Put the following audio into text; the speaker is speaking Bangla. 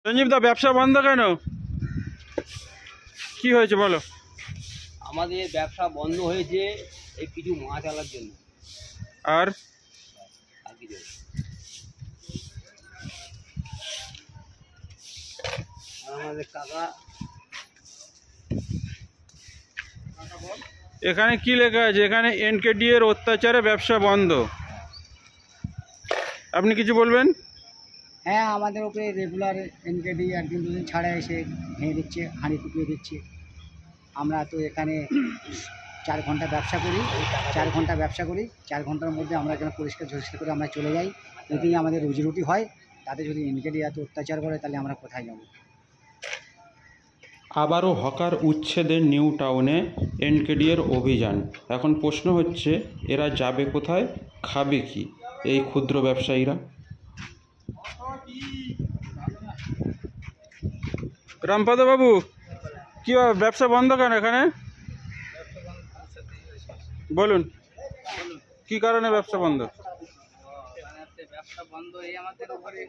সঞ্জীব দা, ব্যবসা বন্ধ কেন? কি হয়েছে বলো? আমাদের ব্যবসা বন্ধ হয়েছে এই কিছু মাছ আলার জন্য। আর আমাদের কাকা এখানে কি লেখা আছে? এখানে এনকেডি এর অত্যাচারে ব্যবসা বন্ধ। আপনি কিছু বলবেন? হ্যাঁ, আমাদের উপরে রেগুলার এনকেডি একদিন দুদিন ছাড়া এসে ভেঙে দিচ্ছে, হাঁড়ি কুপিয়ে দিচ্ছে। আমরা তো এখানে 4 ঘন্টা ব্যবসা করি, 4 ঘন্টার মধ্যে আমরা এখানে পরিষ্কার করে আমরা চলে যাই। যদি আমাদের রুজি হয়, তাতে যদি এনকেডি এত অত্যাচার করে তাহলে আমরা কোথায় যাব? আবারও হকার উচ্ছেদের নিউ টাউনে এনকেডি এর অভিযান। এখন প্রশ্ন হচ্ছে, এরা যাবে কোথায়, খাবে কি এই ক্ষুদ্র ব্যবসায়ীরা? রামপদ বাবু, কি ব্যবসা বন্ধ কেন এখানে? বলুন, কি কারণে ব্যবসা বন্ধ? ব্যবসা বন্ধ এই আমাদের উপরে